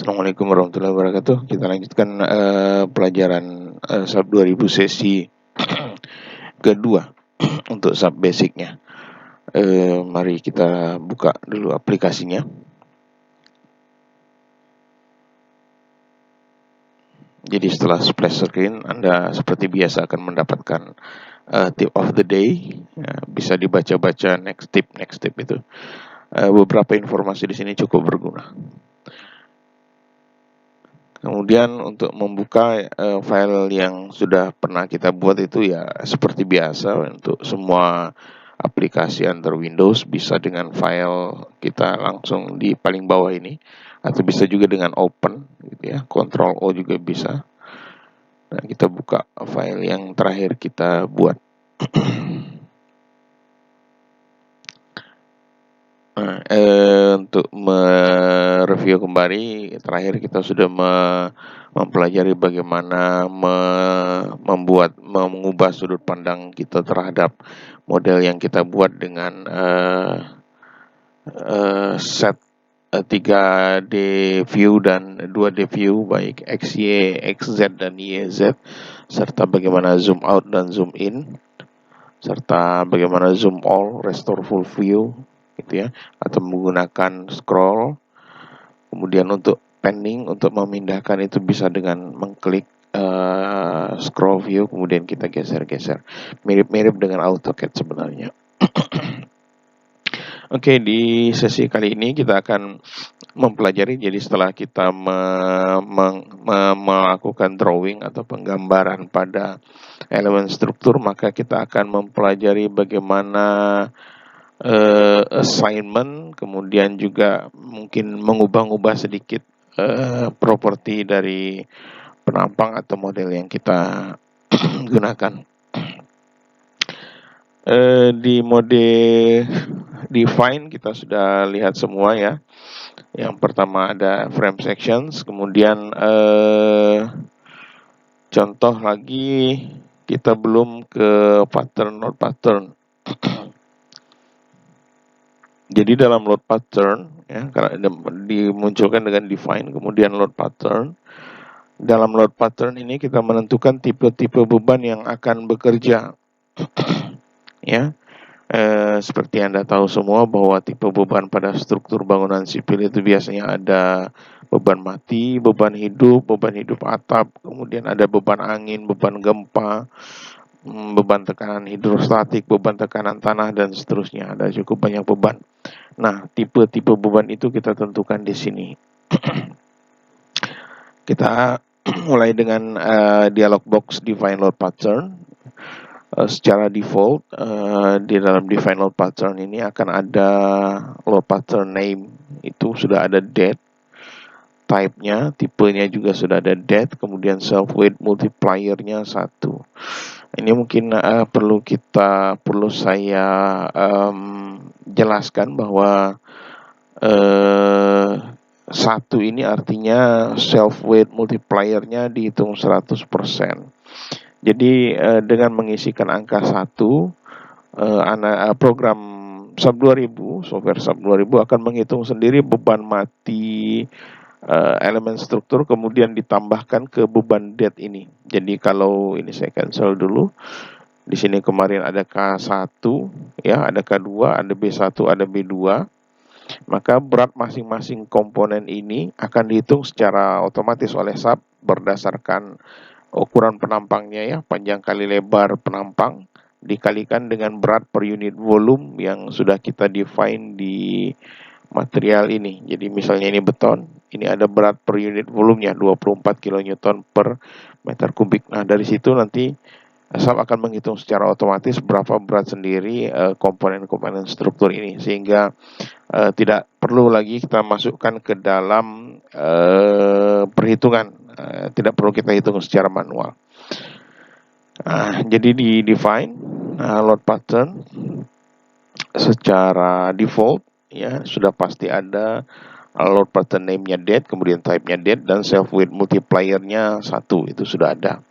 Assalamualaikum warahmatullahi wabarakatuh. Kita lanjutkan pelajaran SAP 2000 sesi kedua untuk SAP basicnya. Mari kita buka dulu aplikasinya. Jadi setelah splash screen, Anda seperti biasa akan mendapatkan tip of the day. Ya, bisa dibaca-baca next tip itu. Beberapa informasi di sini cukup berguna. Kemudian untuk membuka file yang sudah pernah kita buat itu ya seperti biasa untuk semua aplikasi under Windows bisa dengan file kita langsung di paling bawah ini, atau bisa juga dengan open gitu ya, Ctrl O juga bisa. Nah, kita buka file yang terakhir kita buat. Nah, untuk mereview kembali, terakhir kita sudah mempelajari bagaimana mengubah sudut pandang kita terhadap model yang kita buat dengan set 3D view dan 2D view, baik XY, XZ, dan YZ, serta bagaimana zoom out dan zoom in, serta bagaimana zoom all, restore full view, gitu ya, atau menggunakan scroll. Kemudian untuk panning, untuk memindahkan itu bisa dengan mengklik scroll view, kemudian kita geser-geser, mirip-mirip dengan AutoCAD sebenarnya. Oke, di sesi kali ini kita akan mempelajari, jadi setelah kita melakukan drawing atau penggambaran pada elemen struktur, maka kita akan mempelajari bagaimana assignment, kemudian juga mungkin mengubah-ubah sedikit properti dari penampang atau model yang kita gunakan. Di mode define kita sudah lihat semua ya. Yang pertama ada frame sections, kemudian contoh lagi kita belum ke pattern, load pattern. Jadi dalam load pattern ya, karena dimunculkan dengan define kemudian load pattern. Dalam load pattern ini kita menentukan tipe-tipe beban yang akan bekerja. Ya. Seperti Anda tahu semua bahwa tipe beban pada struktur bangunan sipil itu biasanya ada beban mati, beban hidup atap, kemudian ada beban angin, beban gempa, beban tekanan hidrostatik, beban tekanan tanah, dan seterusnya. Ada cukup banyak beban. Nah, tipe-tipe beban itu kita tentukan di sini. Kita mulai dengan dialog box define load pattern. Secara default di dalam define load pattern ini akan ada load pattern name, itu sudah ada date, type-nya, tipenya juga sudah ada date, kemudian self weight multiplier-nya 1. Ini mungkin perlu saya jelaskan bahwa 1 ini artinya self weight multiplier-nya dihitung 100%. Jadi dengan mengisikan angka 1, program SAP 2000, software SAP 2000 akan menghitung sendiri beban mati elemen struktur, kemudian ditambahkan ke beban date ini. Jadi kalau ini saya cancel dulu. Di sini kemarin ada K1, ya, ada K2, ada B1, ada B2. Maka berat masing-masing komponen ini akan dihitung secara otomatis oleh SAP berdasarkan ukuran penampangnya ya, panjang kali lebar penampang dikalikan dengan berat per unit volume yang sudah kita define di material ini. Jadi misalnya ini beton, ini ada berat per unit volumenya 24 kN per meter kubik. Nah, dari situ nanti SAP akan menghitung secara otomatis berapa berat sendiri komponen-komponen struktur ini, sehingga tidak perlu lagi kita masukkan ke dalam perhitungan. Tidak perlu kita hitung secara manual. Jadi di define load pattern secara default ya sudah pasti ada load pattern name-nya date, kemudian type-nya date, dan self weight multiplier-nya 1, itu sudah ada.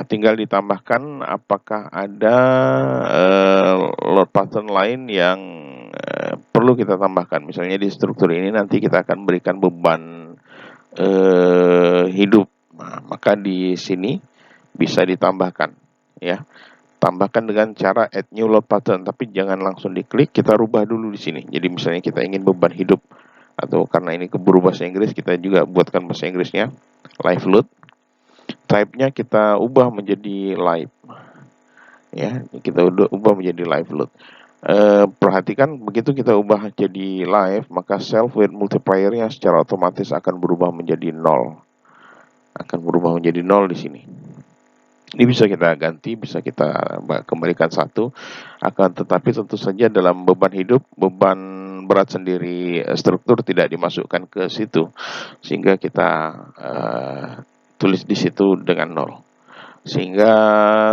Tinggal ditambahkan apakah ada load pattern lain yang perlu kita tambahkan. Misalnya di struktur ini nanti kita akan berikan beban hidup. Nah, maka di sini bisa ditambahkan, ya. Tambahkan dengan cara add new load pattern, tapi jangan langsung diklik, kita rubah dulu di sini. Jadi misalnya kita ingin beban hidup, atau karena ini keburu bahasa Inggris, kita juga buatkan bahasa Inggrisnya, live load. Type-nya kita ubah menjadi live, ya. Kita ubah menjadi live load. Perhatikan begitu kita ubah jadi live, maka self weight multiplier-nya secara otomatis akan berubah menjadi 0. Akan berubah menjadi 0 di sini. Ini bisa kita ganti, bisa kita kembalikan 1, akan tetapi tentu saja dalam beban hidup, beban berat sendiri struktur tidak dimasukkan ke situ, sehingga kita tulis di situ dengan 0. Sehingga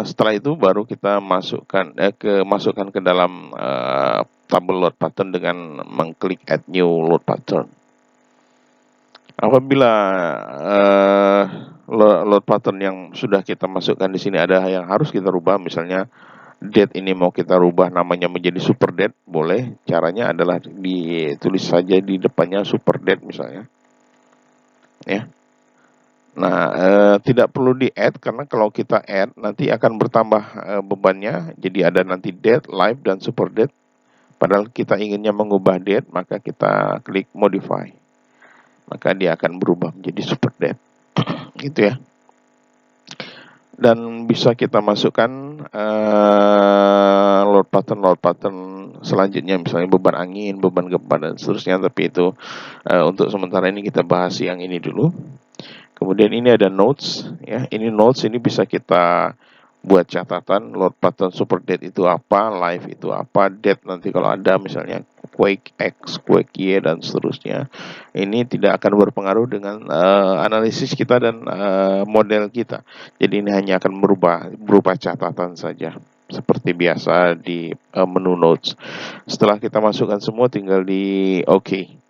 setelah itu baru kita masukkan ke dalam tabel load pattern dengan mengklik add new load pattern. Apabila load pattern yang sudah kita masukkan di sini ada yang harus kita rubah, misalnya date ini mau kita rubah namanya menjadi super date, boleh. Caranya adalah ditulis saja di depannya super date misalnya, ya. Nah, tidak perlu di add, karena kalau kita add nanti akan bertambah bebannya. Jadi ada nanti date, live, dan super date. Padahal kita inginnya mengubah date, maka kita klik modify, maka dia akan berubah menjadi super date. Gitu ya. Dan bisa kita masukkan load pattern selanjutnya, misalnya beban angin, beban gempa, dan seterusnya. Tapi itu untuk sementara ini kita bahas yang ini dulu. Kemudian ini ada notes, ya. Ini notes, ini bisa kita buat catatan. Load pattern super date itu apa, live itu apa, date nanti kalau ada misalnya quake X, quake Y, dan seterusnya. Ini tidak akan berpengaruh dengan analisis kita dan model kita. Jadi ini hanya akan berupa catatan saja, seperti biasa di menu notes. Setelah kita masukkan semua, tinggal di OK.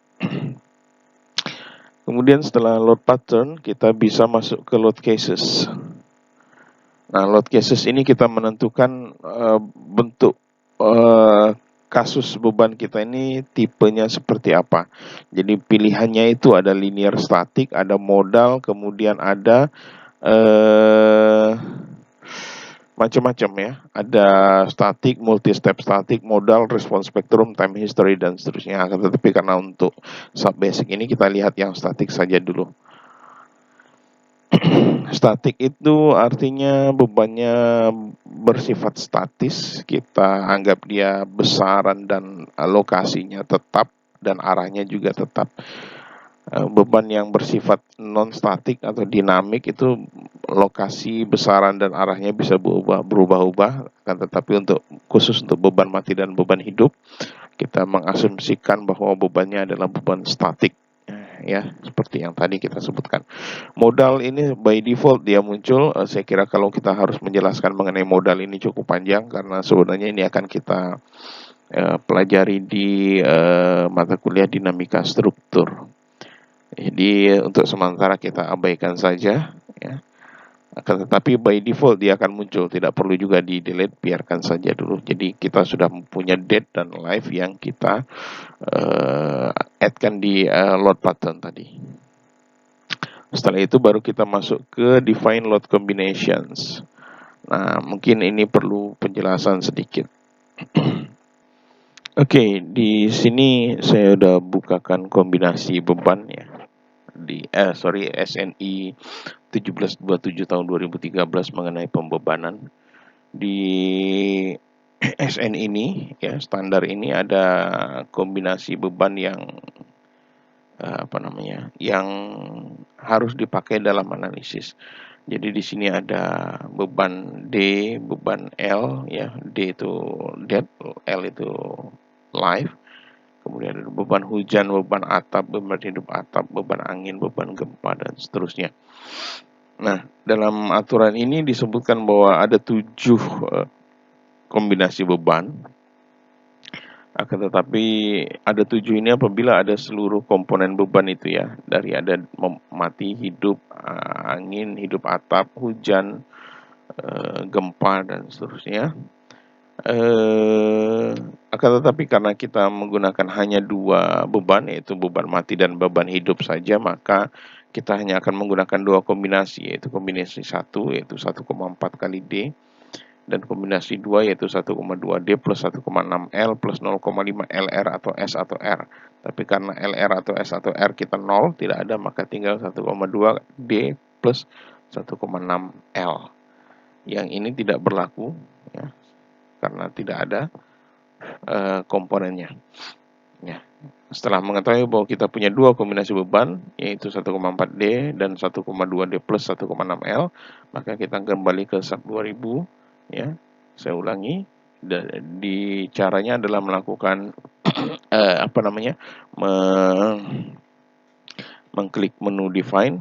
Kemudian setelah load pattern, kita bisa masuk ke load cases. Nah, load cases ini kita menentukan bentuk kasus beban kita ini tipenya seperti apa. Jadi pilihannya itu ada linear static, ada modal, kemudian ada macam-macam, ya. Ada static, multi-step static, modal, response spectrum, time history, dan seterusnya. Tetapi karena untuk sub basic ini kita lihat yang static saja dulu. Statik itu artinya bebannya bersifat statis, kita anggap dia besaran dan lokasinya tetap dan arahnya juga tetap. Beban yang bersifat non-statik atau dinamik itu lokasi, besaran, dan arahnya bisa berubah-ubah. Tetapi khusus untuk beban mati dan beban hidup, kita mengasumsikan bahwa bebannya adalah beban statik, ya, seperti yang tadi kita sebutkan. Modal ini by default dia muncul. Saya kira kalau kita harus menjelaskan mengenai modal ini cukup panjang, karena sebenarnya ini akan kita pelajari di mata kuliah dinamika struktur. Jadi untuk sementara kita abaikan saja, ya. Akan tetapi by default dia akan muncul, tidak perlu juga di delete, biarkan saja dulu. Jadi kita sudah mempunyai date dan live yang kita add-kan di load pattern tadi. Setelah itu baru kita masuk ke define load combinations. Nah, mungkin ini perlu penjelasan sedikit. Oke, di sini saya udah bukakan kombinasi beban, ya. Di SNI 1727 tahun 2013 mengenai pembebanan. Di SN ini, ya, standar ini ada kombinasi beban yang yang harus dipakai dalam analisis. Jadi di sini ada beban D, beban L, ya. D itu dead, L itu live. Kemudian ada beban hujan, beban atap, beban hidup atap, beban angin, beban gempa, dan seterusnya. Nah, dalam aturan ini disebutkan bahwa ada 7 kombinasi beban. Akan tetapi ada 7 ini apabila ada seluruh komponen beban itu, ya. Dari ada mati, hidup, angin, hidup atap, hujan, gempa, dan seterusnya. Akan Akan tetapi karena kita menggunakan hanya dua beban, yaitu beban mati dan beban hidup saja, maka kita hanya akan menggunakan dua kombinasi, yaitu kombinasi 1 yaitu 1,4 kali D, dan kombinasi 2 yaitu 1,2 D plus 1,6 L plus 0,5 LR atau S atau R. Tapi karena LR atau S atau R kita 0, tidak ada, maka tinggal 1,2 D plus 1,6 L. Yang ini tidak berlaku ya, karena tidak ada komponennya. Ya. Setelah mengetahui bahwa kita punya dua kombinasi beban, yaitu 1,4 D dan 1,2 D plus 1,6 L, maka kita kembali ke SAP 2000. Ya, saya ulangi. Di caranya adalah melakukan mengklik menu define,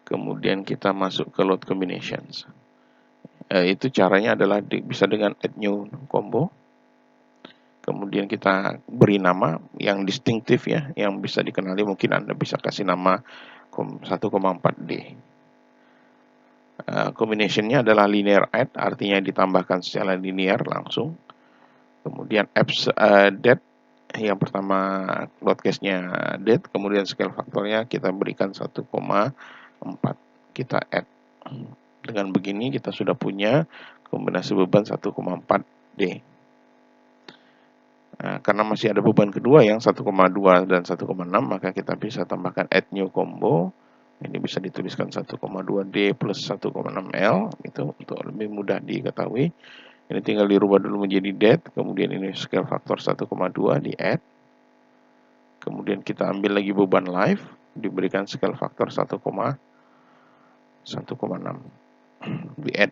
kemudian kita masuk ke load combinations. Itu caranya adalah bisa dengan add new combo. Kemudian kita beri nama yang distinktif ya, yang bisa dikenali. Mungkin Anda bisa kasih nama 1,4D. Combinationnya adalah linear add, artinya ditambahkan secara linear langsung. Kemudian apps depth, yang pertama load case-nya depth, kemudian scale faktornya kita berikan 1,4. Kita add. Dengan begini kita sudah punya kombinasi beban 1,4D. Karena masih ada beban kedua yang 1,2 dan 1,6, maka kita bisa tambahkan add new combo. Ini bisa dituliskan 1,2D plus 1,6L, itu untuk lebih mudah diketahui. Ini tinggal dirubah dulu menjadi dead, kemudian ini scale factor 1,2 di add. Kemudian kita ambil lagi beban live, diberikan scale factor 1,6 di add.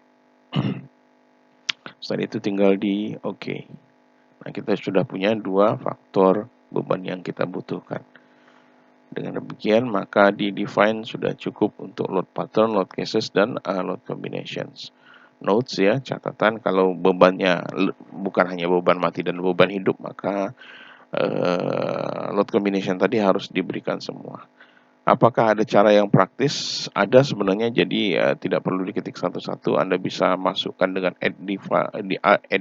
Setelah itu tinggal di OK. Nah, kita sudah punya dua faktor beban yang kita butuhkan. Dengan demikian, maka di define sudah cukup untuk load pattern, load cases, dan load combinations. Notes ya, catatan kalau bebannya bukan hanya beban mati dan beban hidup, maka load combination tadi harus diberikan semua. Apakah ada cara yang praktis? Ada sebenarnya, jadi tidak perlu diketik satu-satu. Anda bisa masukkan dengan add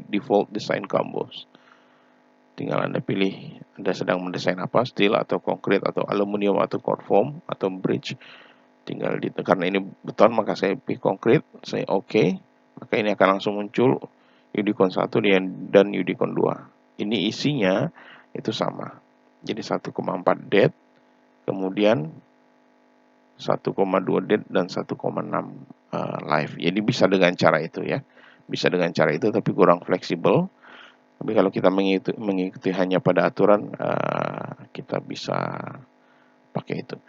default design combos. Tinggal Anda pilih Anda sedang mendesain apa, steel atau konkrit atau aluminium atau core foam atau bridge. Tinggal karena ini beton maka saya pilih konkrit, saya OK. Maka ini akan langsung muncul Udicon 1 dan Udicon 2. Ini isinya itu sama. Jadi 1,4 dead, kemudian 1,2 dead dan 1,6 live. Jadi bisa dengan cara itu ya. Bisa dengan cara itu tapi kurang fleksibel. Tapi kalau kita mengikuti hanya pada aturan, kita bisa pakai itu.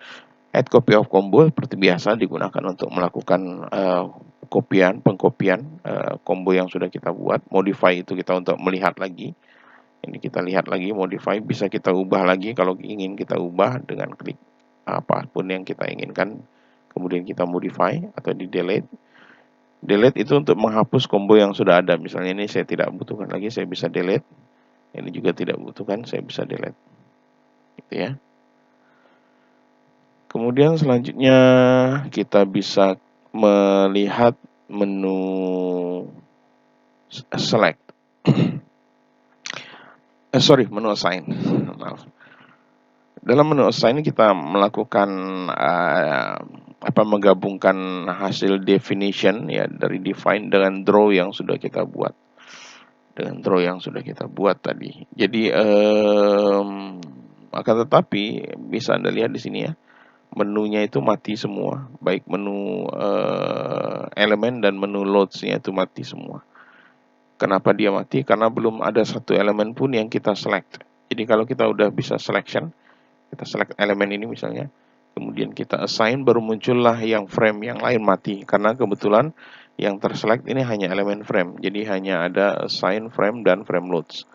Add copy of combo seperti biasa digunakan untuk melakukan pengkopian combo yang sudah kita buat. Modify itu kita untuk melihat lagi. Ini kita lihat lagi, modify bisa kita ubah lagi kalau ingin kita ubah dengan klik apapun yang kita inginkan. Kemudian kita modify atau di delete. Delete itu untuk menghapus combo yang sudah ada. Misalnya ini saya tidak butuhkan lagi, saya bisa delete. Ini juga tidak butuhkan, saya bisa delete. Gitu ya. Kemudian selanjutnya kita bisa melihat menu select. Menu assign. Maaf. Dalam menu assign kita melakukan menggabungkan hasil definition ya dari define dengan draw yang sudah kita buat. Tadi. Jadi akan tetapi bisa Anda lihat di sini ya. Menunya itu mati semua, baik menu elemen dan menu loads-nya itu mati semua. Kenapa dia mati? Karena belum ada satu elemen pun yang kita select. Jadi kalau kita udah bisa selection, kita select elemen ini misalnya, kemudian kita assign, baru muncullah yang frame yang lain mati. Karena kebetulan yang terselect ini hanya elemen frame. Jadi hanya ada assign frame dan frame loads.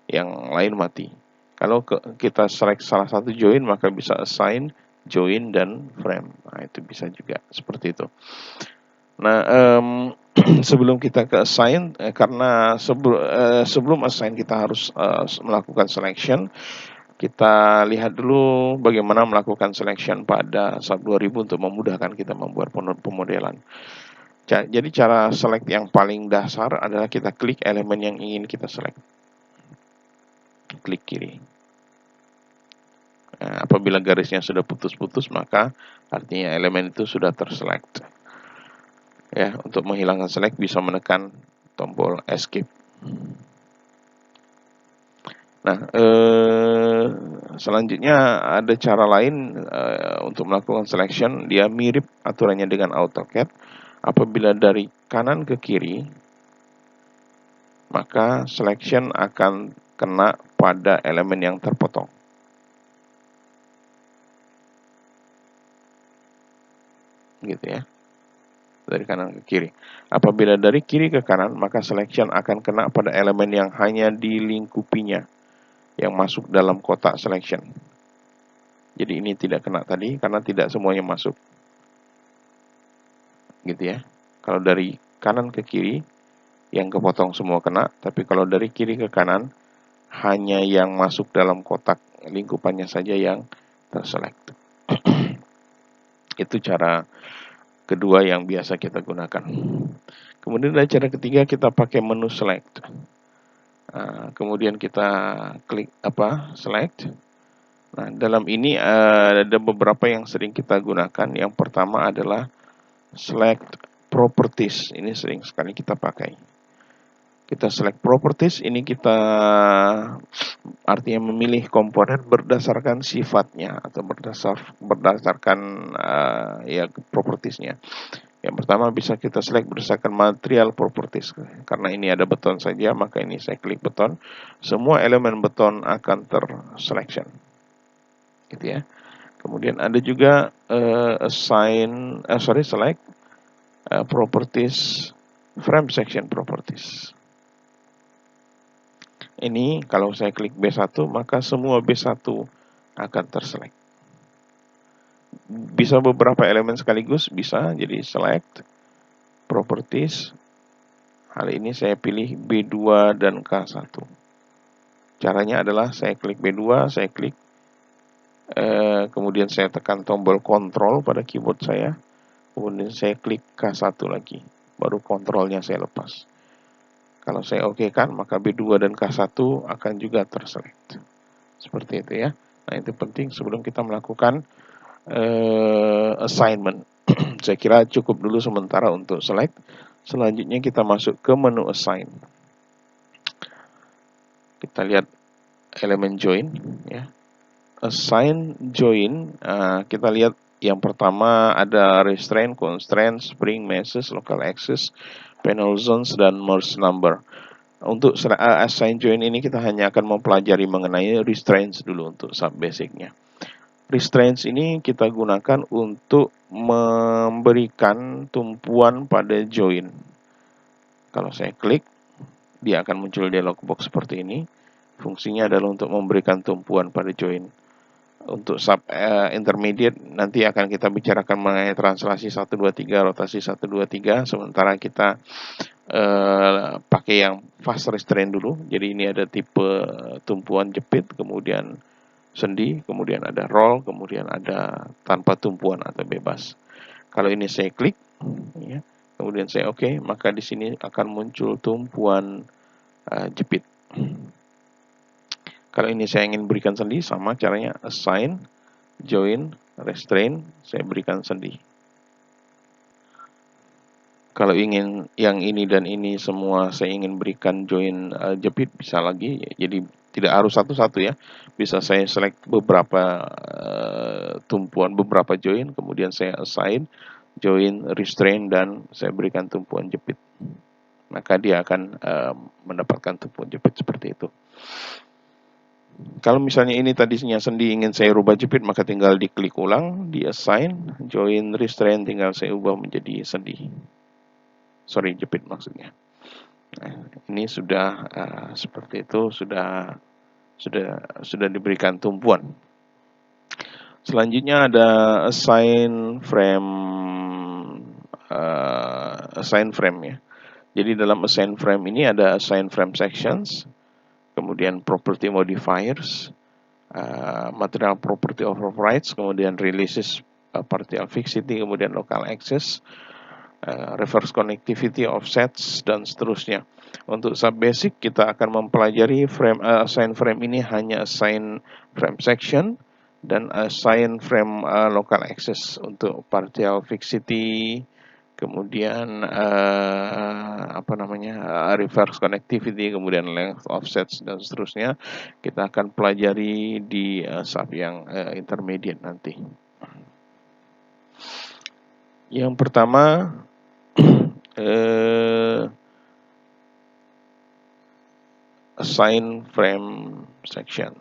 Yang lain mati. Kalau kita select salah satu join, maka bisa assign, join, dan frame. Nah, itu bisa juga seperti itu. Nah, sebelum kita ke assign, karena sebelum assign kita harus melakukan selection. Kita lihat dulu bagaimana melakukan selection pada SAP 2000 untuk memudahkan kita membuat pemodelan. Jadi cara select yang paling dasar adalah kita klik elemen yang ingin kita select. klik kiri. Nah, apabila garisnya sudah putus-putus, maka artinya elemen itu sudah terselect. Ya, untuk menghilangkan select bisa menekan tombol escape. Nah, selanjutnya ada cara lain untuk melakukan selection. Dia mirip aturannya dengan AutoCAD. Apabila dari kanan ke kiri, maka selection akan kena pada elemen yang terpotong. Gitu ya. Dari kanan ke kiri. Apabila dari kiri ke kanan, maka selection akan kena pada elemen yang hanya dilingkupinya, yang masuk dalam kotak selection. Jadi ini tidak kena tadi karena tidak semuanya masuk. Gitu ya. Kalau dari kanan ke kiri, yang kepotong semua kena, tapi kalau dari kiri ke kanan, hanya yang masuk dalam kotak lingkupannya saja yang terselect. Itu cara kedua yang biasa kita gunakan. Kemudian ada cara ketiga, kita pakai menu select. Kemudian kita klik select. Nah, dalam ini ada beberapa yang sering kita gunakan. Yang pertama adalah select properties. Ini sering sekali kita pakai. Kita select properties, ini kita artinya memilih komponen berdasarkan sifatnya atau berdasarkan propertiesnya. Yang pertama bisa kita select berdasarkan material properties. Karena ini ada beton saja, maka ini saya klik beton. Semua elemen beton akan terselection. Gitu ya. Kemudian ada juga select properties frame section properties. Ini kalau saya klik B1, maka semua B1 akan terselect. Bisa beberapa elemen sekaligus, bisa. Jadi select properties. Hal ini saya pilih B2 dan K1. Caranya adalah saya klik B2, saya klik, kemudian saya tekan tombol kontrol pada keyboard saya, kemudian saya klik K1 lagi, baru kontrolnya saya lepas. Kalau saya oke kan, maka B2 dan K1 akan juga terselect. Seperti itu ya. Nah, itu penting sebelum kita melakukan assignment. Saya kira cukup dulu sementara untuk select. Selanjutnya kita masuk ke menu assign. Kita lihat elemen join ya. Assign join, kita lihat yang pertama ada restraint, constraint, spring, meshes, local access, panel zones, dan merge number. Untuk assign join ini kita hanya akan mempelajari mengenai restraints dulu untuk sub basicnya. Restraints ini kita gunakan untuk memberikan tumpuan pada join. Kalau saya klik, dia akan muncul dialog box seperti ini. Fungsinya adalah untuk memberikan tumpuan pada join. Untuk sub intermediate nanti akan kita bicarakan mengenai translasi 1, 2, 3, rotasi 1, 2, 3. Sementara kita pakai yang fast restraint dulu. Jadi ini ada tipe tumpuan jepit, kemudian sendi, kemudian ada roll, kemudian ada tanpa tumpuan atau bebas. Kalau ini saya klik, ya, kemudian saya oke, maka di sini akan muncul tumpuan jepit. Kalau ini saya ingin berikan sendi, sama caranya assign, join, restrain, saya berikan sendi. Kalau ingin yang ini dan ini semua saya ingin berikan join jepit, bisa lagi. Jadi tidak harus satu-satu ya. Bisa saya select beberapa tumpuan, beberapa join, kemudian saya assign, join, restrain, dan saya berikan tumpuan jepit. Maka dia akan mendapatkan tumpuan jepit seperti itu. Kalau misalnya ini tadinya sendi ingin saya rubah jepit, maka tinggal diklik ulang, di assign, join, restrain, tinggal saya ubah menjadi sendi. Jepit maksudnya. Nah, ini sudah seperti itu, sudah diberikan tumpuan. Selanjutnya ada assign frame ya. Jadi dalam assign frame ini ada assign frame sections, kemudian property modifiers, material property overrides, kemudian releases partial fixity, kemudian local access, reverse connectivity, offsets, dan seterusnya. Untuk sub basic kita akan mempelajari assign frame ini hanya assign frame section dan assign frame local access untuk partial fixity, kemudian reverse connectivity, kemudian length offsets dan seterusnya. Kita akan pelajari di sub yang intermediate nanti. Yang pertama assign frame section.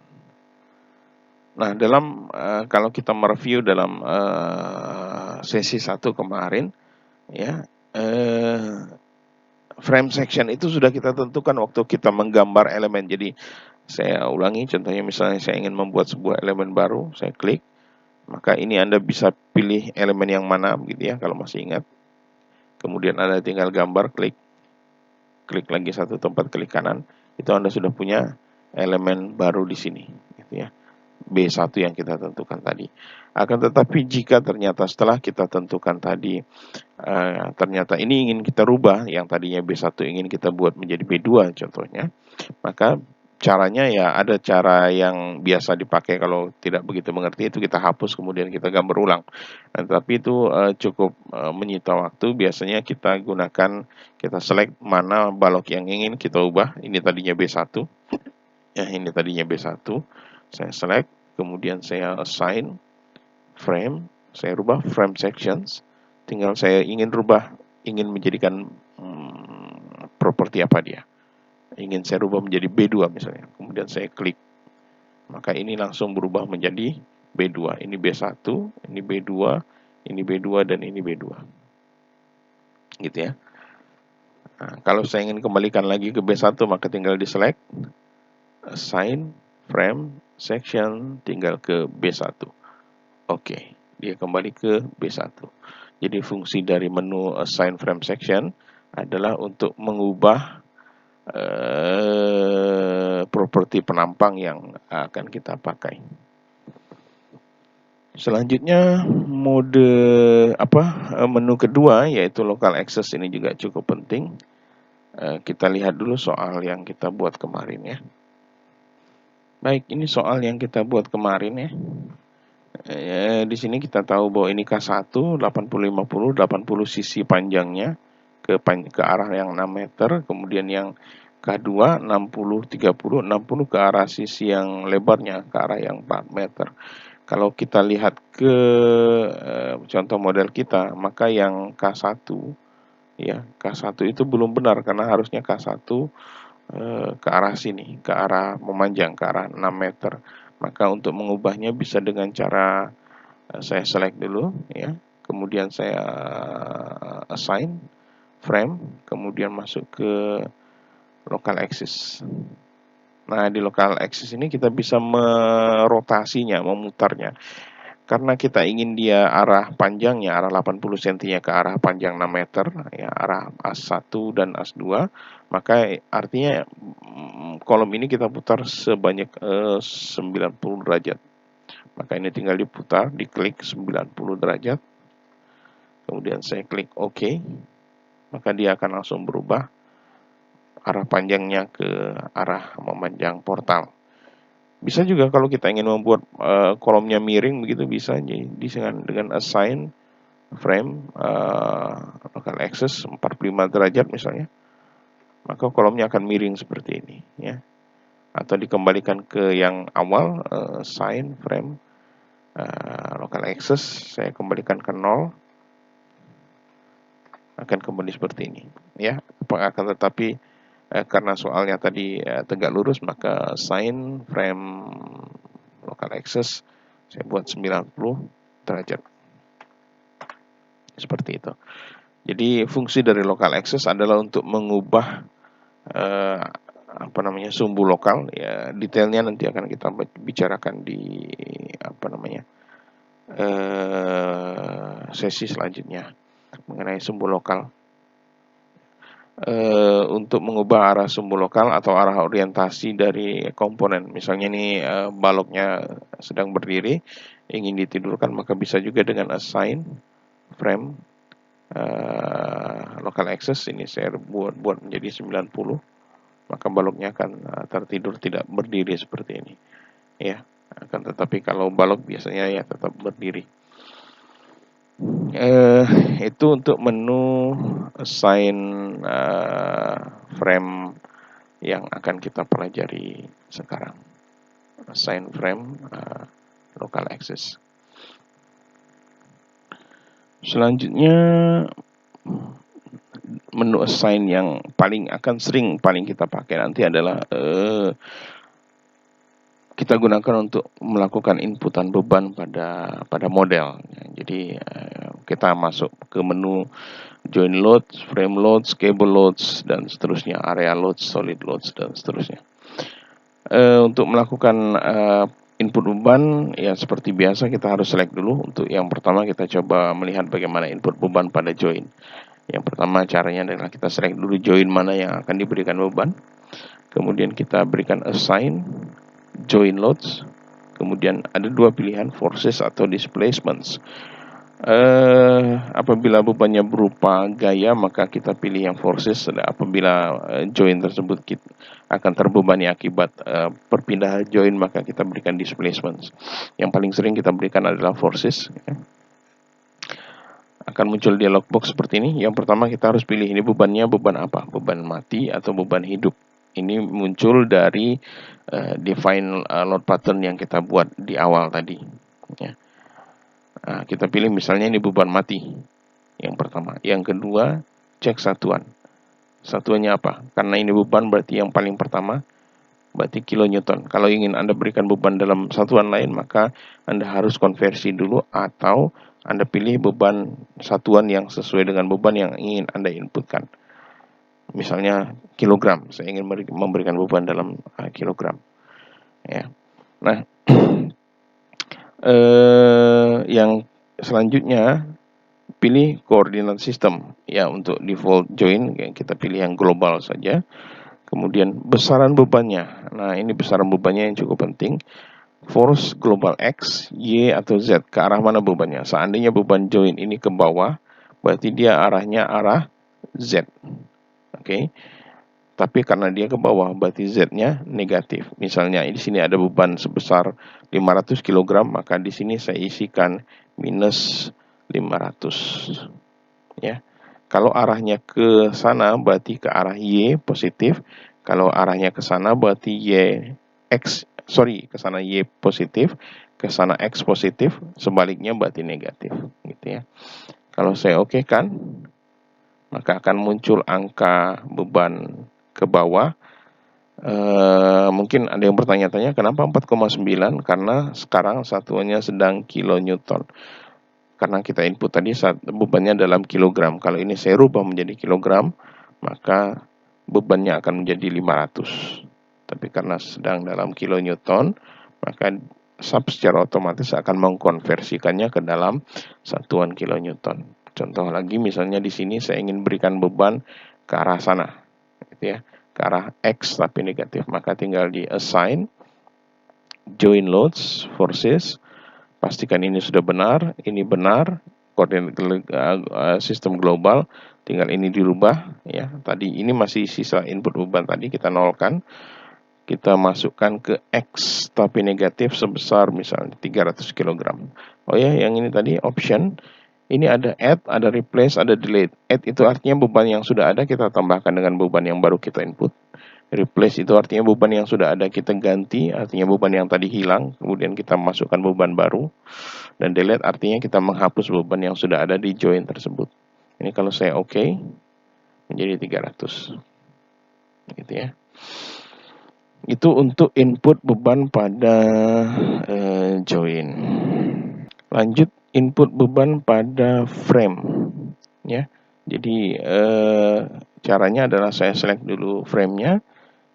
Nah, dalam kalau kita mereview dalam sesi 1 kemarin, ya, frame section itu sudah kita tentukan waktu kita menggambar elemen. Jadi saya ulangi, contohnya misalnya saya ingin membuat sebuah elemen baru, saya klik, maka ini Anda bisa pilih elemen yang mana, gitu ya, kalau masih ingat. Kemudian Anda tinggal gambar, klik lagi satu tempat, klik kanan, itu Anda sudah punya elemen baru di sini, gitu ya. B1 yang kita tentukan tadi. Akan tetapi jika ternyata setelah kita tentukan tadi, ternyata ini ingin kita rubah, yang tadinya B1 ingin kita buat menjadi B2 contohnya, maka caranya ya ada cara yang biasa dipakai kalau tidak begitu mengerti, itu kita hapus kemudian kita gambar ulang. Nah, tapi itu cukup menyita waktu. Biasanya kita select mana balok yang ingin kita ubah. Ini tadinya B1, ya, ini tadinya B1, saya select, kemudian saya assign frame, saya rubah frame sections, tinggal saya ingin menjadikan properti apa dia, ingin saya rubah menjadi B2 misalnya, kemudian saya klik, maka ini langsung berubah menjadi B2, ini B1, ini B2, ini B2, dan ini B2, gitu ya. Nah, kalau saya ingin kembalikan lagi ke B1, maka tinggal di select, assign frame section, tinggal ke B1. Oke, dia kembali ke B1. Jadi fungsi dari menu assign frame section adalah untuk mengubah properti penampang yang akan kita pakai. Selanjutnya menu kedua yaitu local access, ini juga cukup penting. Kita lihat dulu soal yang kita buat kemarin ya. Baik, ini soal yang kita buat kemarin ya. Di sini kita tahu bahwa ini K1 80-50, 80 sisi panjangnya ke arah yang 6 meter, kemudian yang K2 60-30, 60 ke arah sisi yang lebarnya ke arah yang 4 meter. Kalau kita lihat ke contoh model kita, maka yang K1 ya, K1 itu belum benar karena harusnya K1 ke arah sini, ke arah memanjang ke arah 6 meter. Maka untuk mengubahnya bisa dengan cara saya select dulu ya, kemudian saya assign frame, kemudian masuk ke local axis. Nah, di local axis ini kita bisa merotasinya, memutarnya. Karena kita ingin dia arah panjangnya, arah 80 cm ke arah panjang 6 meter, ya, arah as1 dan as2, maka artinya kolom ini kita putar sebanyak 90 derajat. Maka ini tinggal diputar, diklik 90 derajat. Kemudian saya klik OK. Maka dia akan langsung berubah arah panjangnya ke arah memanjang portal. Bisa juga kalau kita ingin membuat kolomnya miring begitu, bisa dengan assign frame local axis 45 derajat misalnya. Maka kolomnya akan miring seperti ini ya. Atau dikembalikan ke yang awal, assign frame local axis, saya kembalikan ke 0, akan kembali seperti ini ya. Akan tetapi karena soalnya tadi tegak lurus, maka assign frame local axis saya buat 90 derajat seperti itu. Jadi fungsi dari local axis adalah untuk mengubah sumbu lokal ya. Detailnya nanti akan kita bicarakan di sesi selanjutnya mengenai sumbu lokal. Untuk mengubah arah sumbu lokal atau arah orientasi dari komponen, misalnya ini baloknya sedang berdiri ingin ditidurkan, maka bisa juga dengan assign frame local axis ini saya buat menjadi 90, maka baloknya akan tertidur tidak berdiri seperti ini ya. Akan tetapi kalau balok biasanya ya tetap berdiri. Itu untuk menu assign frame yang akan kita pelajari sekarang. Assign frame local axis. Selanjutnya menu assign yang paling kita pakai nanti adalah kita gunakan untuk melakukan inputan beban pada model. Jadi kita masuk ke menu join loads, frame loads, cable loads, dan seterusnya, area loads, solid loads, dan seterusnya. Untuk melakukan input beban, ya seperti biasa kita harus select dulu. Untuk yang pertama kita coba melihat bagaimana input beban pada join. Yang pertama caranya adalah kita select dulu join mana yang akan diberikan beban. Kemudian kita berikan assign join loads. Kemudian ada dua pilihan, forces atau displacements. Apabila bebannya berupa gaya, maka kita pilih yang forces. Apabila join tersebut akan terbebani akibat perpindahan join, maka kita berikan displacements. Yang paling sering kita berikan adalah forces ya. Akan muncul dialog box seperti ini. Yang pertama kita harus pilih ini bebannya beban apa, beban mati atau beban hidup. Ini muncul dari define load pattern yang kita buat di awal tadi ya. Nah, kita pilih misalnya ini beban mati yang pertama. Yang kedua, cek satuan. Satuannya apa? Karena ini beban berarti yang paling pertama berarti kilonewton. Kalau ingin Anda berikan beban dalam satuan lain, maka Anda harus konversi dulu atau Anda pilih beban satuan yang sesuai dengan beban yang ingin Anda inputkan. Misalnya kilogram, saya ingin memberikan beban dalam kilogram. Ya. Nah, yang selanjutnya pilih koordinat sistem ya. Untuk default join kita pilih yang global saja. Kemudian besaran bebannya. Nah, ini besaran bebannya yang cukup penting. Force global X, Y atau Z, ke arah mana bebannya. Seandainya beban join ini ke bawah, berarti dia arahnya arah Z. Oke. Tapi karena dia ke bawah, berarti Z-nya negatif. Misalnya di sini ada beban sebesar 500 kg, maka di sini saya isikan minus 500. Ya. Kalau arahnya ke sana berarti ke arah Y positif. Kalau arahnya ke sana berarti ke sana Y positif, ke sana X positif, sebaliknya berarti negatif, gitu ya. Kalau saya oke kan, maka akan muncul angka beban ke bawah. Mungkin ada yang bertanya-tanya kenapa 4,9? Karena sekarang satuannya sedang kilonewton. Karena kita input tadi bebannya dalam kilogram. Kalau ini saya rubah menjadi kilogram, maka bebannya akan menjadi 500. Tapi karena sedang dalam kilonewton, maka sub secara otomatis akan mengkonversikannya ke dalam satuan kilonewton. Contoh lagi, misalnya di sini saya ingin berikan beban ke arah sana, gitu ya, ke arah X tapi negatif, maka tinggal di assign join loads forces, pastikan ini sudah benar, ini benar, koordinat sistem global, tinggal ini dirubah ya. Tadi ini masih sisa input beban tadi, kita nolkan, kita masukkan ke X tapi negatif sebesar misalnya 300 kg. Oh ya, yang ini tadi option. Ini ada add, ada replace, ada delete. Add itu artinya beban yang sudah ada kita tambahkan dengan beban yang baru kita input. Replace itu artinya beban yang sudah ada kita ganti, artinya beban yang tadi hilang, kemudian kita masukkan beban baru. Dan delete artinya kita menghapus beban yang sudah ada di join tersebut. Ini kalau saya oke, menjadi 300. Gitu ya. Itu untuk input beban pada join. Lanjut, input beban pada frame ya. Jadi caranya adalah saya select dulu frame-nya,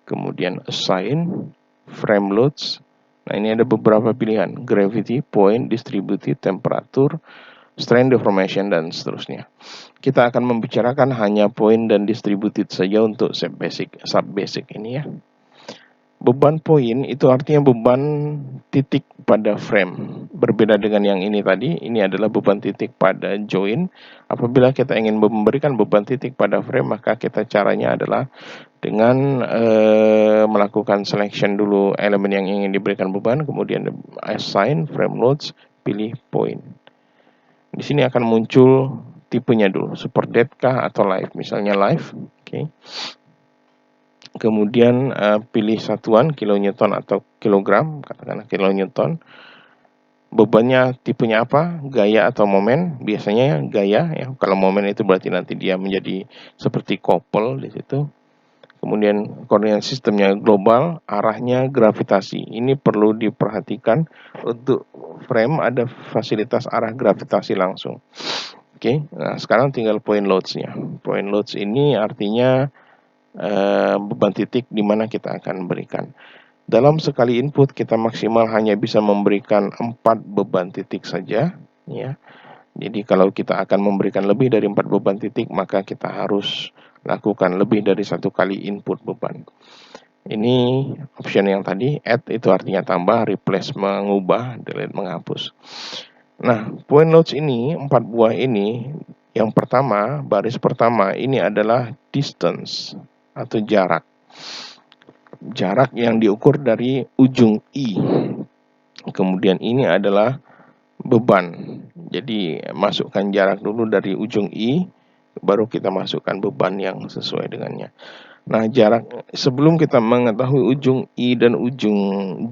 kemudian assign frame loads. Nah, ini ada beberapa pilihan, gravity, point, distributed, temperature, strain deformation, dan seterusnya. Kita akan membicarakan hanya point dan distributed saja untuk sub basic ini ya. Beban point itu artinya beban titik pada frame. Berbeda dengan yang ini tadi, ini adalah beban titik pada join. Apabila kita ingin memberikan beban titik pada frame, maka kita caranya adalah dengan melakukan selection dulu elemen yang ingin diberikan beban, kemudian assign frame loads, pilih point. Di sini akan muncul tipenya dulu, super dead kah atau live, misalnya live. Oke. Kemudian pilih satuan kilonewton atau kilogram, katakanlah kilonewton. Bebannya tipenya apa, gaya atau momen, biasanya gaya ya. Kalau momen itu berarti nanti dia menjadi seperti couple di situ. Kemudian koordinat sistemnya global, arahnya gravitasi. Ini perlu diperhatikan, untuk frame ada fasilitas arah gravitasi langsung. Oke, nah sekarang tinggal point loads-nya. Point loads ini artinya beban titik di mana kita akan berikan. Dalam sekali input kita maksimal hanya bisa memberikan 4 beban titik saja, ya. Jadi kalau kita akan memberikan lebih dari 4 beban titik, maka kita harus lakukan lebih dari 1 kali input beban. Ini option yang tadi, add itu artinya tambah, replace mengubah, delete menghapus. Nah, point loads ini, 4 buah ini, yang pertama, baris pertama, ini adalah distance atau jarak. Jarak yang diukur dari ujung I. Kemudian ini adalah beban. Jadi masukkan jarak dulu dari ujung I, baru kita masukkan beban yang sesuai dengannya. Nah, jarak sebelum kita mengetahui ujung I dan ujung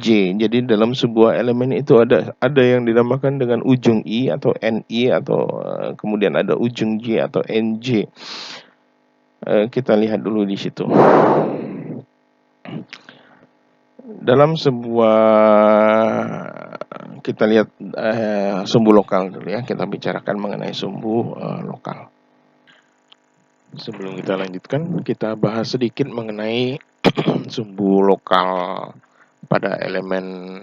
J. Jadi dalam sebuah elemen itu ada yang dinamakan dengan ujung I atau NI, atau kemudian ada ujung J atau NJ. Kita lihat dulu di situ. Dalam sebuah, kita lihat sumbu lokal dulu ya. Kita bicarakan mengenai sumbu lokal. Sebelum kita lanjutkan, kita bahas sedikit mengenai sumbu lokal pada elemen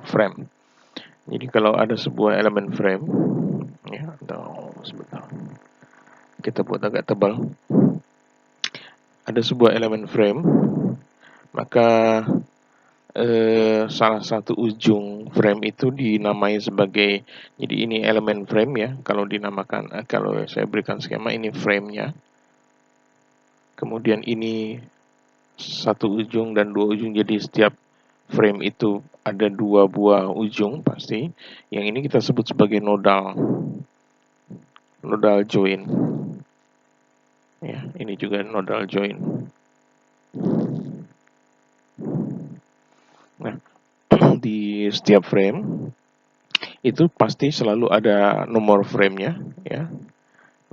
frame. Jadi kalau ada sebuah elemen frame, ya, atau sebentar, kita buat agak tebal. Ada sebuah elemen frame, maka salah satu ujung frame itu dinamai sebagai, jadi ini elemen frame ya, kalau dinamakan, kalau saya berikan skema, ini framenya, kemudian ini satu ujung dan dua ujung, jadi setiap frame itu ada 2 buah ujung pasti. Yang ini kita sebut sebagai nodal join ya, ini juga nodal join. Nah, di setiap frame itu pasti selalu ada nomor framenya ya,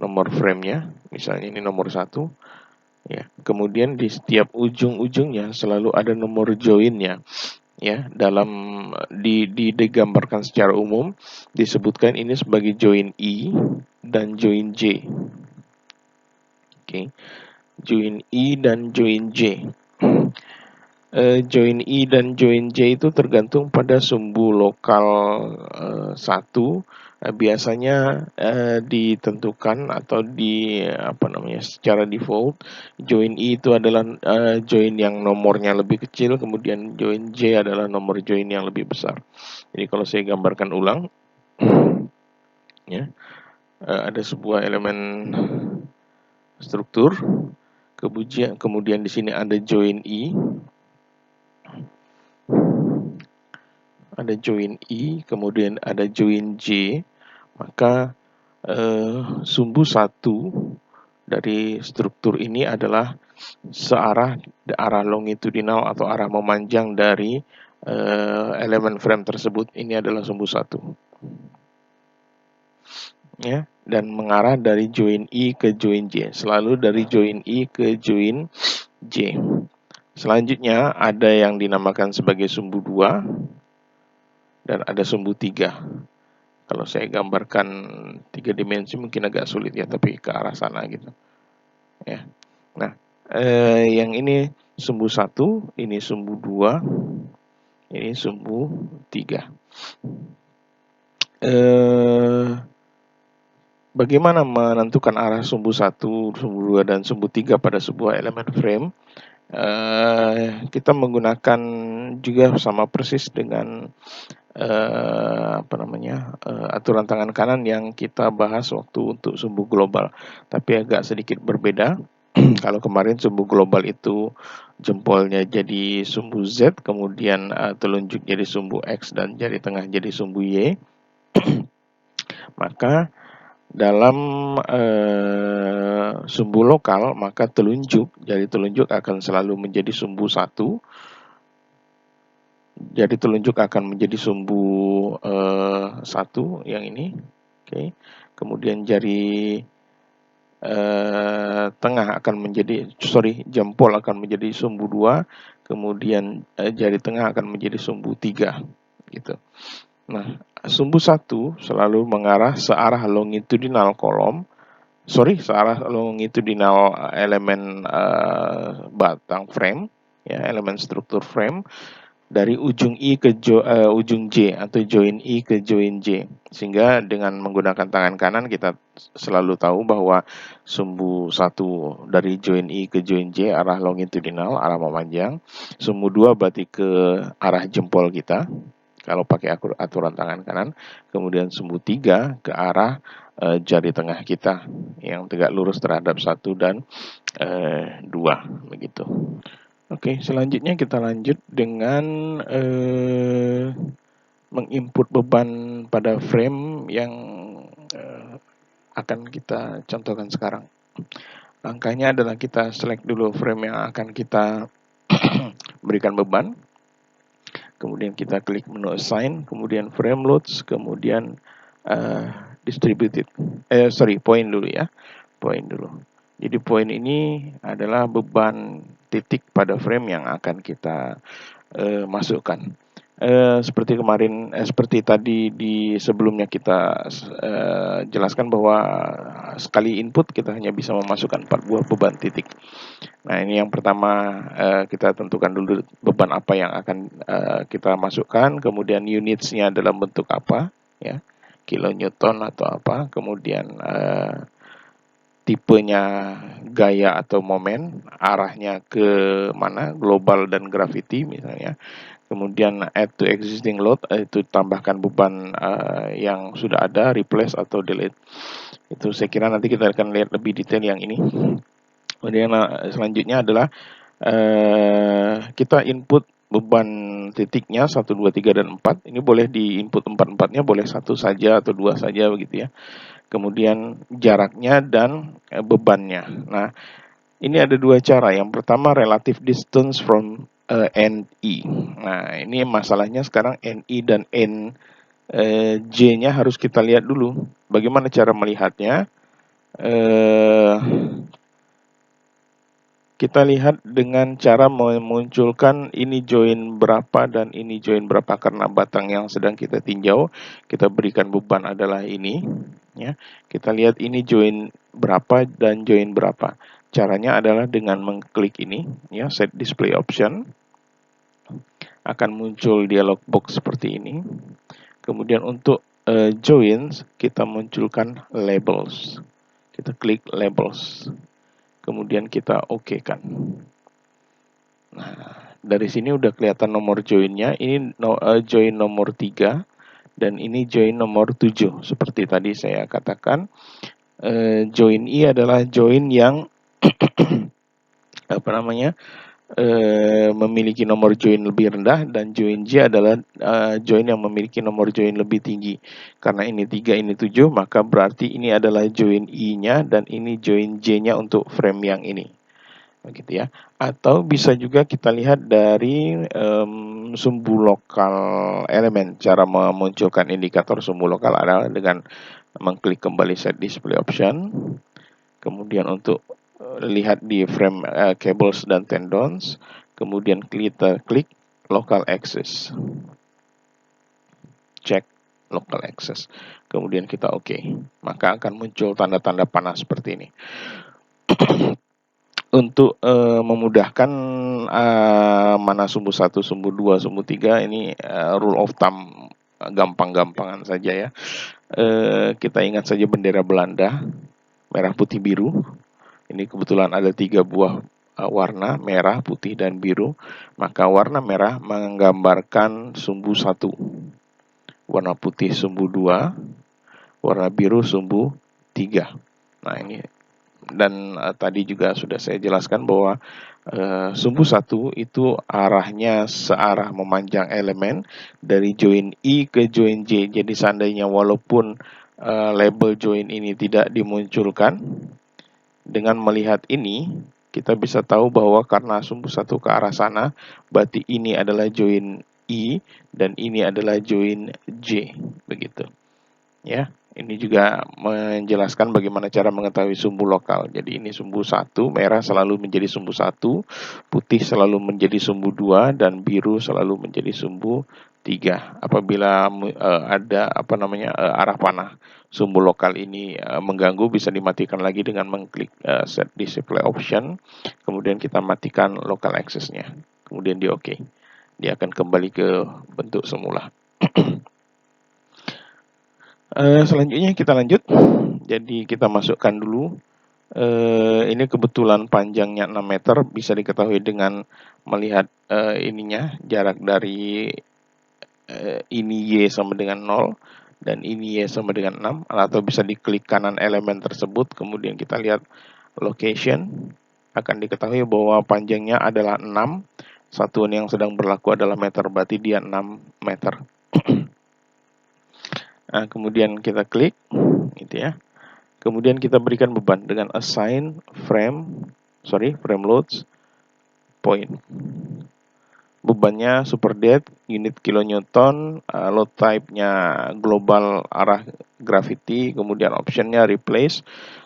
nomor framenya, misalnya ini nomor 1 ya. Kemudian di setiap ujung-ujungnya selalu ada nomor joinnya ya. Dalam digambarkan secara umum disebutkan ini sebagai join I dan join J. Oke. Join I dan join J. Join I dan join J itu tergantung pada sumbu lokal 1. Biasanya ditentukan atau secara default join I itu adalah join yang nomornya lebih kecil, kemudian join J adalah nomor join yang lebih besar. Jadi kalau saya gambarkan ulang ya, ada sebuah elemen struktur, kemudian di sini ada join I, ada join I, kemudian ada join J, maka sumbu 1 dari struktur ini adalah searah, arah longitudinal atau arah memanjang dari elemen frame tersebut. Ini adalah sumbu 1 ya, dan mengarah dari join I ke join J, selalu dari join I ke join J. Selanjutnya ada yang dinamakan sebagai sumbu 2 dan ada sumbu 3. Kalau saya gambarkan 3 dimensi mungkin agak sulit ya, tapi ke arah sana gitu ya. Nah, yang ini sumbu 1, ini sumbu 2, ini sumbu 3. Bagaimana menentukan arah sumbu 1, sumbu 2, dan sumbu 3 pada sebuah elemen frame? kita menggunakan juga sama persis dengan aturan tangan kanan yang kita bahas waktu untuk sumbu global, tapi agak sedikit berbeda. Kalau kemarin sumbu global itu jempolnya jadi sumbu Z, kemudian telunjuk jadi sumbu X dan jari tengah jadi sumbu Y, maka dalam sumbu lokal maka jari telunjuk akan selalu menjadi sumbu 1, jari telunjuk akan menjadi sumbu 1 yang ini, oke. Kemudian jari jempol akan menjadi sumbu 2, kemudian jari tengah akan menjadi sumbu 3 gitu. Nah, sumbu 1 selalu mengarah searah longitudinal elemen batang frame, ya, elemen struktur frame dari ujung I ke ujung J atau join I ke join J. Sehingga dengan menggunakan tangan kanan kita selalu tahu bahwa sumbu 1 dari join I ke join J arah longitudinal, arah memanjang. Sumbu 2 berarti ke arah jempol kita kalau pakai aturan tangan kanan. Kemudian sumbu 3 ke arah jari tengah kita yang tegak lurus terhadap 1 dan 2 begitu. Oke, selanjutnya kita lanjut dengan menginput beban pada frame yang akan kita contohkan sekarang. Langkahnya adalah kita select dulu frame yang akan kita berikan beban. Kemudian kita klik menu assign, kemudian frame loads, kemudian distributed. Point dulu ya. Point dulu. Jadi point ini adalah beban titik pada frame yang akan kita masukkan. Seperti tadi di sebelumnya kita jelaskan bahwa sekali input kita hanya bisa memasukkan 4 buah beban titik. Nah, ini yang pertama, kita tentukan dulu beban apa yang akan kita masukkan, kemudian unitsnya dalam bentuk apa, ya, kilonewton atau apa, kemudian tipenya gaya atau momen, arahnya ke mana, global dan gravity misalnya. Kemudian add to existing load, itu tambahkan beban yang sudah ada, replace atau delete. Itu saya kira nanti kita akan lihat lebih detail yang ini. Kemudian selanjutnya adalah kita input beban titiknya 1, 2, 3, dan 4. Ini boleh di input 4-4-nya, boleh 1 saja atau 2 saja begitu ya. Kemudian jaraknya dan bebannya. Nah, ini ada 2 cara. Yang pertama relative distance from NI. Nah, ini masalahnya sekarang NI dan J-nya harus kita lihat dulu. Bagaimana cara melihatnya? Kita lihat dengan cara memunculkan ini join berapa dan ini join berapa, karena batang yang sedang kita tinjau kita berikan beban adalah ini, ya. Kita lihat ini join berapa dan join berapa. Caranya adalah dengan mengklik ini, ya, set display option. Akan muncul dialog box seperti ini. Kemudian untuk joins kita munculkan labels. Kita klik labels. Kemudian kita OK-kan. Nah, dari sini udah kelihatan nomor joinnya. Ini join nomor 3 dan ini join nomor 7. Seperti tadi saya katakan, join I adalah join yang memiliki nomor join lebih rendah, dan join J adalah join yang memiliki nomor join lebih tinggi. Karena ini 3, ini 7, maka berarti ini adalah join I-nya dan ini join J-nya untuk frame yang ini. Begitu ya. Atau bisa juga kita lihat dari sumbu lokal elemen. Cara memunculkan indikator sumbu lokal adalah dengan mengklik kembali set display option. Kemudian untuk lihat di frame cables dan tendons, kemudian kita klik local access, cek local access, kemudian kita OK, maka akan muncul tanda-tanda panah seperti ini. Untuk memudahkan mana sumbu 1, sumbu 2, sumbu 3, ini rule of thumb, gampang-gampangan saja ya. Kita ingat saja bendera Belanda, merah putih biru. Ini kebetulan ada 3 buah warna merah, putih, dan biru, maka warna merah menggambarkan sumbu 1, warna putih sumbu 2, warna biru sumbu 3. Nah, ini dan tadi juga sudah saya jelaskan bahwa sumbu 1 itu arahnya searah memanjang elemen dari join I ke join J. Jadi seandainya walaupun label join ini tidak dimunculkan, dengan melihat ini kita bisa tahu bahwa karena sumbu 1 ke arah sana, berarti ini adalah join I dan ini adalah join J, begitu. Ya, ini juga menjelaskan bagaimana cara mengetahui sumbu lokal. Jadi ini sumbu 1, merah selalu menjadi sumbu 1, putih selalu menjadi sumbu 2, dan biru selalu menjadi sumbu 3. Apabila ada arah panah sumbu lokal ini mengganggu, bisa dimatikan lagi dengan mengklik set display option, kemudian kita matikan local access-nya, kemudian di OK. Dia akan kembali ke bentuk semula. Selanjutnya kita lanjut. Jadi kita masukkan dulu. Ini kebetulan panjangnya 6 meter, bisa diketahui dengan melihat ininya, jarak dari ini Y sama dengan 0 dan ini Y sama dengan 6, atau bisa diklik kanan elemen tersebut, kemudian kita lihat location, akan diketahui bahwa panjangnya adalah 6, satuan yang sedang berlaku adalah meter, berarti dia 6 meter. Nah, kemudian kita klik, gitu ya. Kemudian kita berikan beban dengan assign frame loads point. Bebannya super dead, unit kilonewton, load type-nya global arah gravity, kemudian optionnya replace.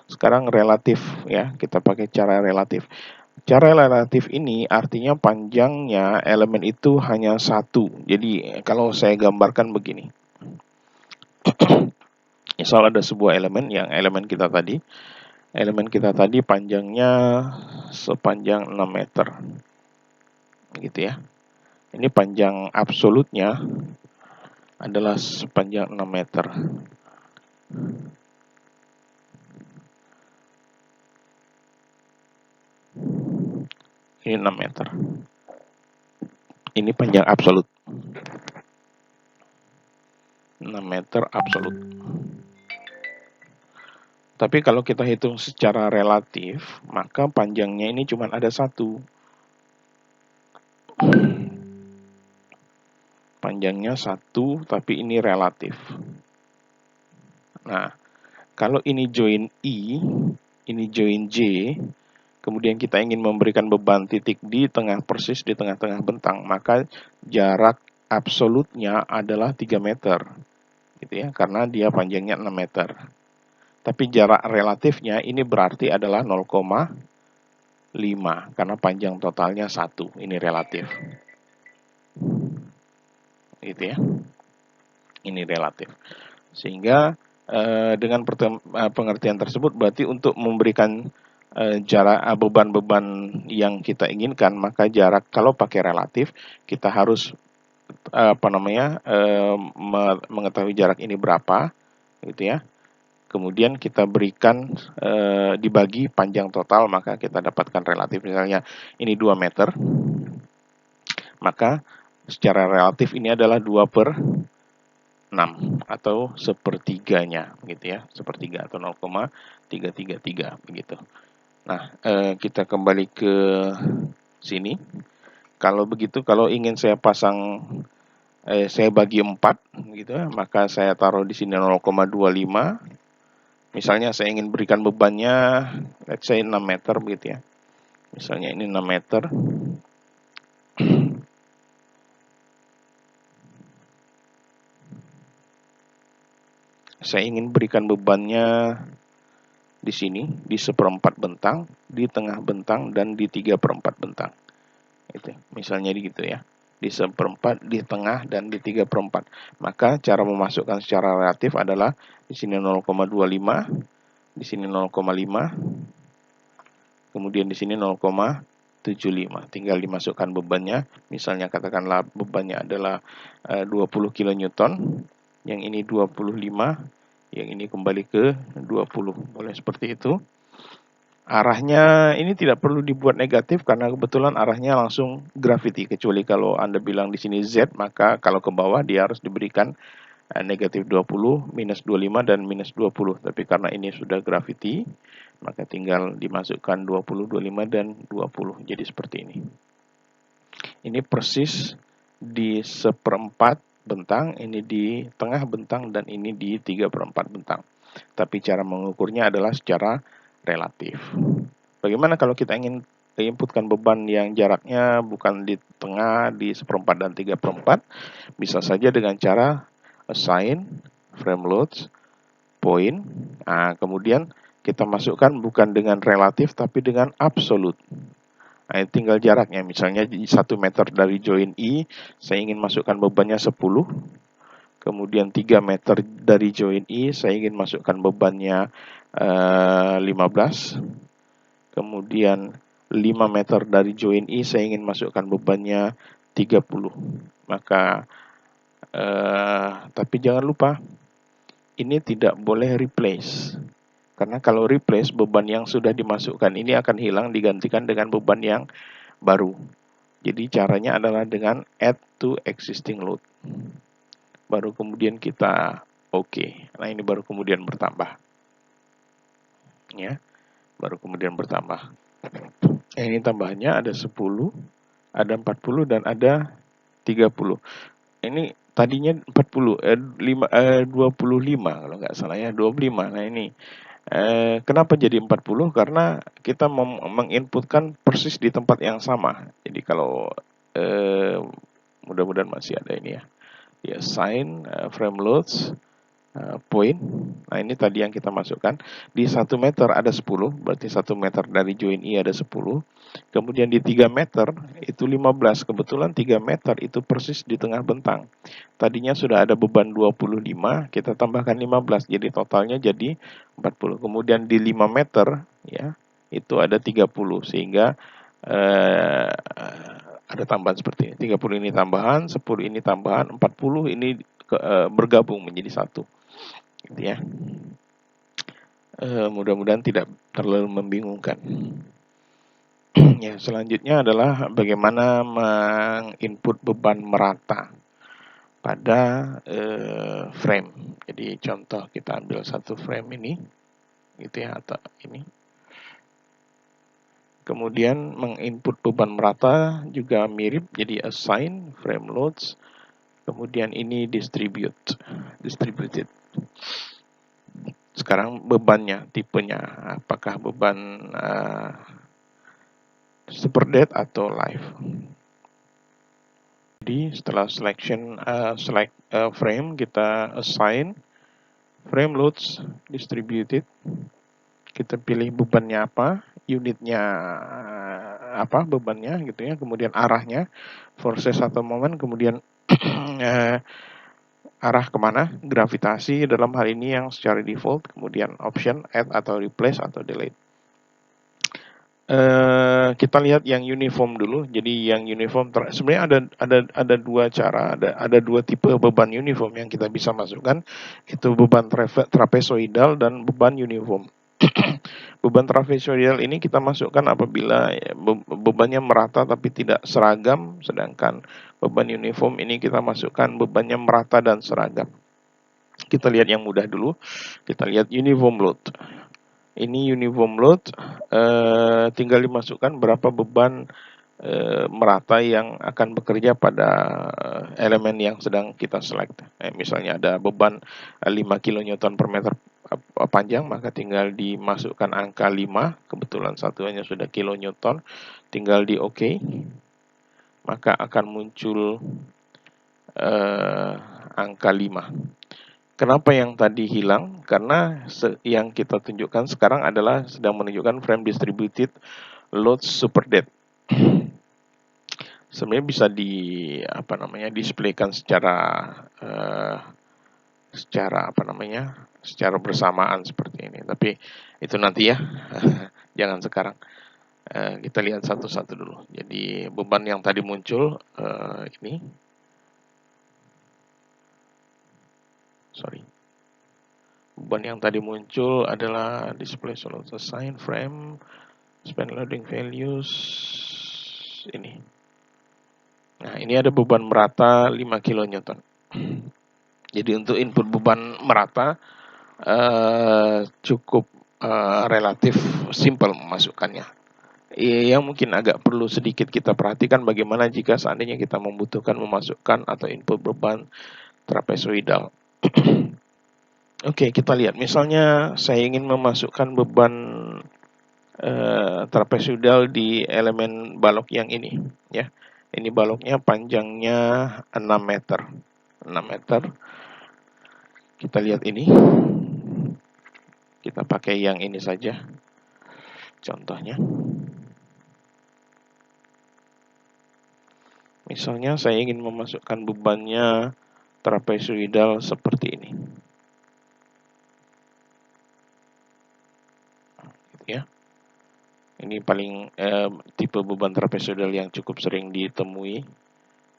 Sekarang relatif ya, kita pakai cara relatif. Cara relatif ini artinya panjangnya elemen itu hanya 1. Jadi kalau saya gambarkan begini. Misal ada sebuah elemen yang elemen kita tadi panjangnya sepanjang 6 meter, gitu ya. Ini panjang absolutnya adalah sepanjang 6 meter. Ini 6 meter. Ini panjang absolut. 6 meter absolut. Tapi kalau kita hitung secara relatif, maka panjangnya ini cuma ada 1. Panjangnya 1, tapi ini relatif. Nah, kalau ini join I, ini join J, kemudian kita ingin memberikan beban titik di tengah, persis di tengah-tengah bentang, maka jarak absolutnya adalah 3 meter. Gitu ya, karena dia panjangnya 6 meter. Tapi jarak relatifnya ini berarti adalah 0,5, karena panjang totalnya 1, ini relatif. Gitu ya. Ini relatif. Sehingga dengan pengertian tersebut berarti untuk memberikan jarak beban-beban yang kita inginkan, maka jarak kalau pakai relatif kita harus mengetahui jarak ini berapa, gitu ya. Kemudian kita berikan dibagi panjang total, maka kita dapatkan relatif. Misalnya ini 2 meter, maka secara relatif ini adalah 2/6 atau sepertiganya, gitu ya, sepertiga atau 0,333 begitu. Nah, kita kembali ke sini. Kalau begitu, kalau ingin saya pasang, saya bagi 4, gitu ya, maka saya taruh di sini 0,25. Misalnya saya ingin berikan bebannya, let's say 6 meter begitu ya. Misalnya ini 6 meter. Saya ingin berikan bebannya di sini, di 1/4 bentang, di tengah bentang, dan di 3/4 bentang. Itu, misalnya gitu ya. Di 1/4, di tengah, dan di 3/4. Maka cara memasukkan secara relatif adalah di sini 0,25, di sini 0,5, kemudian di sini 0,75. Tinggal dimasukkan bebannya. Misalnya katakanlah bebannya adalah 20 kilonewton, yang ini 25, yang ini kembali ke 20. Boleh seperti itu. Arahnya ini tidak perlu dibuat negatif karena kebetulan arahnya langsung gravity, kecuali kalau Anda bilang di sini Z, maka kalau ke bawah dia harus diberikan negatif 20, minus 25, dan minus 20. Tapi karena ini sudah gravity, maka tinggal dimasukkan 20, 25, dan 20. Jadi seperti ini. Ini persis di seperempat bentang, ini di tengah bentang, dan ini di 3/4 bentang. Tapi cara mengukurnya adalah secara relatif. Bagaimana kalau kita ingin inputkan beban yang jaraknya bukan di tengah, di 1/4 dan 3/4? Bisa saja dengan cara assign, frame loads, point. Nah, kemudian kita masukkan bukan dengan relatif tapi dengan absolute. Nah, tinggal jaraknya, misalnya 1 meter dari join E, saya ingin masukkan bebannya 10. Kemudian 3 meter dari join E, saya ingin masukkan bebannya 15. Kemudian 5 meter dari join E, saya ingin masukkan bebannya 30. Maka, tapi jangan lupa, ini tidak boleh replace. Karena kalau replace, beban yang sudah dimasukkan ini akan hilang, digantikan dengan beban yang baru. Jadi caranya adalah dengan add to existing load. Baru kemudian kita oke. Nah, ini baru kemudian bertambah. Ya, baru kemudian bertambah. Ini tambahannya ada 10, ada 40, dan ada 30. Ini tadinya 40, 25 kalau nggak salah ya, 25. Nah, ini kenapa jadi 40? Karena kita menginputkan persis di tempat yang sama. Jadi kalau mudah-mudahan masih ada ini ya. Ya, assign, frame loads, point. Nah, ini tadi yang kita masukkan. Di 1 meter ada 10, berarti 1 meter dari join E ada 10. Kemudian di 3 meter itu 15. Kebetulan 3 meter itu persis di tengah bentang. Tadinya sudah ada beban 25, kita tambahkan 15, jadi totalnya jadi 40. Kemudian di 5 meter ya, itu ada 30, sehingga ada tambahan seperti ini. 30 ini tambahan, 10 ini tambahan, 40 ini bergabung menjadi satu. Gitu ya. Mudah-mudahan tidak terlalu membingungkan. Ya, selanjutnya adalah bagaimana menginput beban merata pada frame. Jadi contoh, kita ambil satu frame ini, gitu ya, atau ini. Kemudian menginput beban merata juga mirip, jadi assign, frame loads, kemudian ini distributed. Sekarang bebannya, tipenya, apakah beban super dead atau live. Jadi setelah select frame, kita assign, frame loads, distributed. Kita pilih bebannya apa, unitnya apa bebannya gitu ya, kemudian arahnya, forces atau moment, kemudian arah kemana, gravitasi dalam hal ini yang secara default, kemudian option, add atau replace atau delete. Kita lihat yang uniform dulu. Jadi yang uniform sebenarnya ada dua cara, ada dua tipe beban uniform yang kita bisa masukkan, itu beban trapezoidal dan beban uniform. Beban trapezoidal ini kita masukkan apabila bebannya merata tapi tidak seragam, sedangkan beban uniform ini kita masukkan bebannya merata dan seragam. Kita lihat yang mudah dulu. Kita lihat uniform load. Ini uniform load, tinggal dimasukkan berapa beban merata yang akan bekerja pada elemen yang sedang kita select. Misalnya ada beban 5 kN per meter panjang, maka tinggal dimasukkan angka 5, kebetulan satuannya sudah kilonewton, tinggal di OK, maka akan muncul angka 5. Kenapa yang tadi hilang? Karena yang kita tunjukkan sekarang adalah sedang menunjukkan frame distributed load super dead. Sebenarnya bisa displaykan secara secara bersamaan seperti ini. Tapi itu nanti ya, jangan sekarang. Kita lihat satu-satu dulu. Jadi beban yang tadi muncul ini, Beban yang tadi muncul adalah display solution sign frame, span loading values ini. Nah, ini ada beban merata 5 kN. Jadi untuk input beban merata cukup relatif simple memasukkannya. Yang mungkin agak perlu sedikit kita perhatikan bagaimana jika seandainya kita membutuhkan memasukkan atau input beban trapezoidal. Oke, kita lihat. Misalnya saya ingin memasukkan beban trapezoidal di elemen balok yang ini, ya. Ini baloknya panjangnya 6 meter. 6 meter. Kita lihat ini. Kita pakai yang ini saja. Contohnya. Misalnya saya ingin memasukkan bebannya trapezoidal seperti ini. Gitu ya. Ini paling tipe beban trapezoidal yang cukup sering ditemui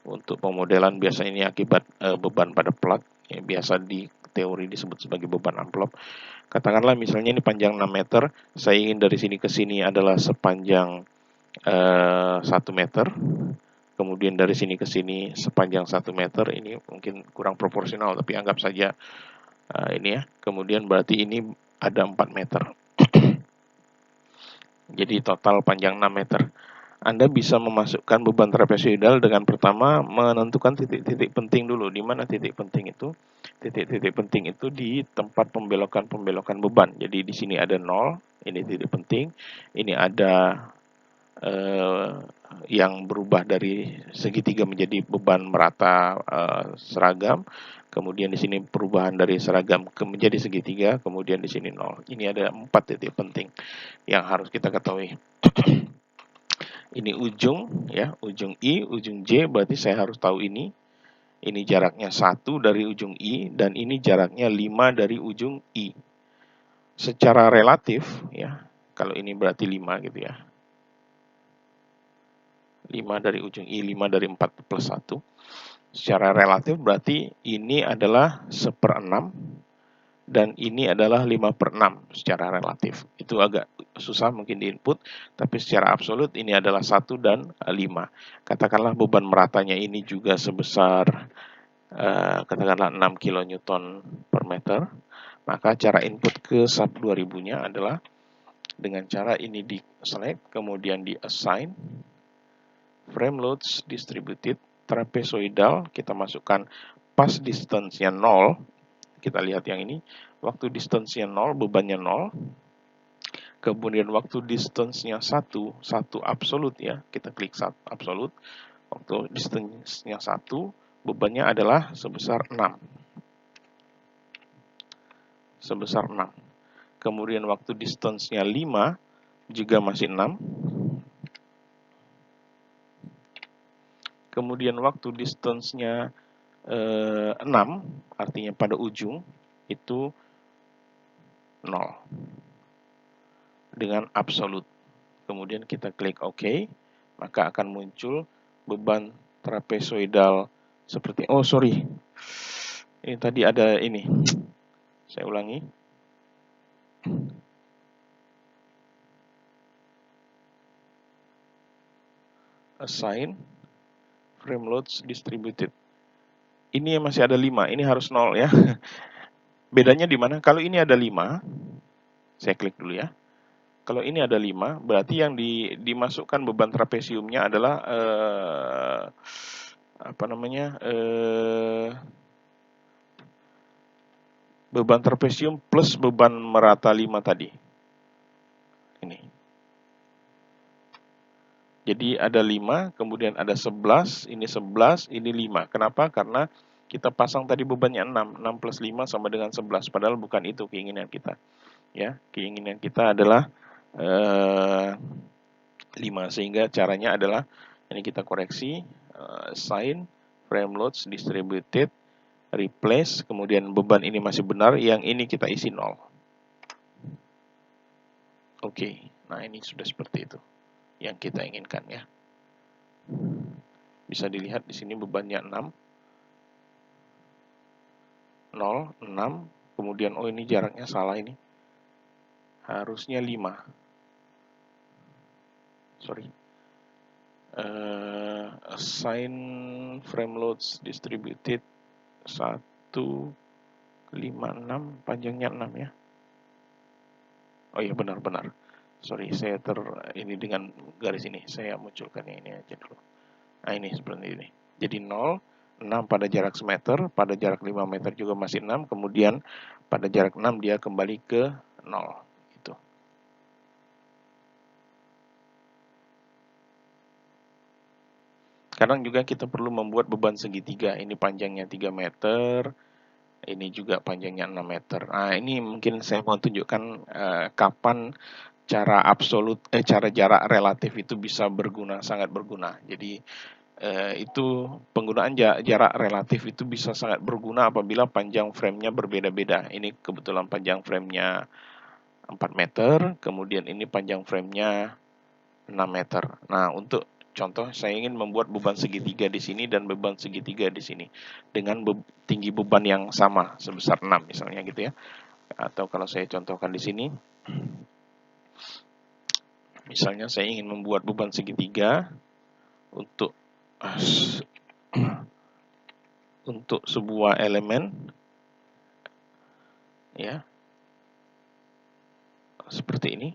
untuk pemodelan. Biasanya ini akibat beban pada plat, ya, biasa di teori disebut sebagai beban amplop. Katakanlah misalnya ini panjang 6 meter, saya ingin dari sini ke sini adalah sepanjang 1 meter, kemudian dari sini ke sini sepanjang 1 meter, ini mungkin kurang proporsional tapi anggap saja ini ya, kemudian berarti ini ada 4 meter. Jadi total panjang 6 meter. Anda bisa memasukkan beban trapezoidal dengan pertama menentukan titik-titik penting dulu. Di mana titik penting itu? Titik-titik penting itu di tempat pembelokan-pembelokan beban. Jadi di sini ada 0, ini titik penting. Ini ada yang berubah dari segitiga menjadi beban merata seragam. Kemudian di sini perubahan dari seragam menjadi segitiga, kemudian di sini 0. Ini ada 4 titik penting yang harus kita ketahui. Ini ujung, ya, ujung I, ujung J, berarti saya harus tahu ini. Ini jaraknya 1 dari ujung I, dan ini jaraknya 5 dari ujung I. Secara relatif, ya, kalau ini berarti 5 gitu ya. 5 dari ujung I, 5 dari 4 plus 1. Secara relatif berarti ini adalah 1/6 dan ini adalah 5/6 secara relatif. Itu agak susah mungkin di input, tapi secara absolut ini adalah 1 dan 5. Katakanlah beban meratanya ini juga sebesar katakanlah 6 kN per meter, maka cara input ke sub 2000-nya adalah dengan cara ini di select, kemudian di assign, frame loads distributed, trapezoidal, kita masukkan pas distance-nya 0, kita lihat yang ini, waktu distance-nya 0, bebannya 0, kemudian waktu distance-nya 1 absolut ya, kita klik absolut, waktu distance-nya 1, bebannya adalah sebesar 6. Sebesar 6. Kemudian waktu distance-nya 5, juga masih 6. Kemudian waktu distance-nya 6, artinya pada ujung, itu 0. Dengan absolut. Kemudian kita klik OK, maka akan muncul beban trapezoidal seperti, oh sorry, ini tadi ada ini, saya ulangi. Assign, frame loads distributed. Ini masih ada 5, ini harus 0 ya. Bedanya di mana? Kalau ini ada 5, saya klik dulu ya. Kalau ini ada 5, berarti yang dimasukkan beban trapesiumnya adalah beban trapesium plus beban merata 5 tadi. Ini. Jadi ada 5, kemudian ada 11, ini 11, ini 5. Kenapa? Karena kita pasang tadi bebannya 6. 6 plus 5 sama dengan 11, padahal bukan itu keinginan kita. Ya, keinginan kita adalah 5, sehingga caranya adalah ini kita koreksi, assign, frame loads distributed, replace, kemudian beban ini masih benar, yang ini kita isi 0. Oke, nah ini sudah seperti itu yang kita inginkan ya. Bisa dilihat di sini bebannya 6, 0, 6, kemudian oh ini jaraknya salah, ini harusnya 5, sorry, assign frame loads distributed 156, panjangnya 6 ya. Oh iya, benar-benar, sorry, saya ini dengan garis ini, saya munculkan yang ini aja dulu. Nah ini seperti ini, jadi 0, 6 pada jarak semeter, pada jarak 5 meter juga masih 6, kemudian pada jarak 6 dia kembali ke 0 gitu. Kadang juga kita perlu membuat beban segitiga, ini panjangnya 3 meter, ini juga panjangnya 6 meter. Nah ini mungkin saya mau tunjukkan kapan cara cara jarak relatif itu bisa berguna, sangat berguna. Jadi itu penggunaan jarak relatif itu bisa sangat berguna apabila panjang frame-nya berbeda-beda. Ini kebetulan panjang frame-nya 4 meter, kemudian ini panjang frame-nya 6 meter. Nah, untuk contoh saya ingin membuat beban segitiga di sini dan beban segitiga di sini dengan tinggi beban yang sama sebesar 6 misalnya gitu ya. Atau kalau saya contohkan di sini, misalnya saya ingin membuat beban segitiga untuk sebuah elemen ya. Seperti ini.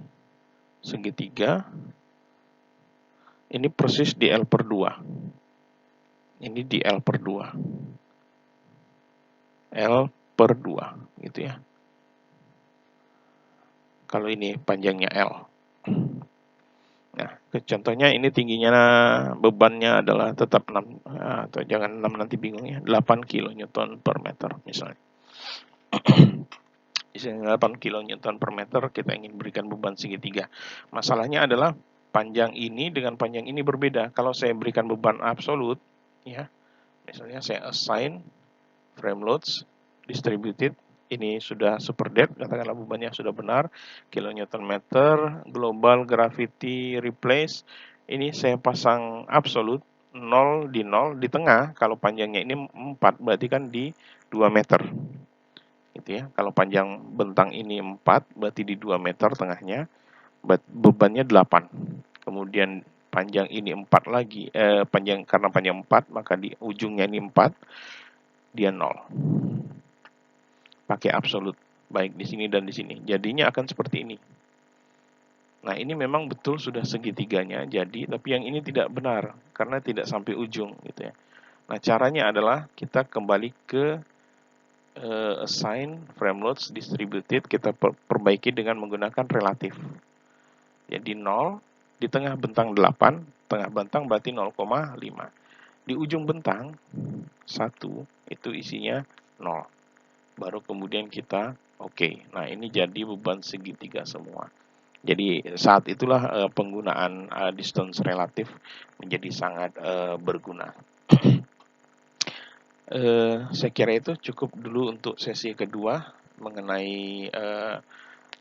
Segitiga. Ini persis di L per 2. Ini di L per 2. L per 2 gitu ya. Kalau ini panjangnya L. Nah, contohnya ini tingginya bebannya adalah tetap 6, atau jangan 6 nanti bingung ya, 8 kN per meter misalnya. Misalnya 8 kN per meter kita ingin berikan beban segitiga. Masalahnya adalah panjang ini dengan panjang ini berbeda. Kalau saya berikan beban absolut, ya, misalnya saya assign frame loads distributed, ini sudah super depth, katakanlah bebannya sudah benar, kilonewton meter, global gravity replace, ini saya pasang absolut, 0 di tengah, kalau panjangnya ini 4, berarti kan di 2 meter. Gitu ya. Kalau panjang bentang ini 4, berarti di 2 meter tengahnya, bebannya 8. Kemudian panjang ini 4 lagi, karena panjang 4, maka di ujungnya ini 4, dia 0. Pakai absolut, baik di sini dan di sini. Jadinya akan seperti ini. Nah, ini memang betul sudah segitiganya jadi, tapi yang ini tidak benar, karena tidak sampai ujung gitu ya. Nah, caranya adalah kita kembali ke assign frame loads distributed, kita perbaiki dengan menggunakan relatif. Jadi 0, di tengah bentang 8, tengah bentang berarti 0,5. Di ujung bentang 1 itu isinya 0. Baru kemudian kita oke. Nah, ini jadi beban segitiga semua. Jadi saat itulah penggunaan distance relatif menjadi sangat berguna. Saya kira itu cukup dulu untuk sesi kedua mengenai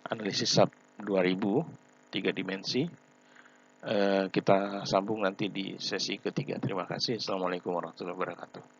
analisis SAP 2000 3 dimensi. Kita sambung nanti di sesi ketiga. Terima kasih. Assalamualaikum warahmatullahi wabarakatuh.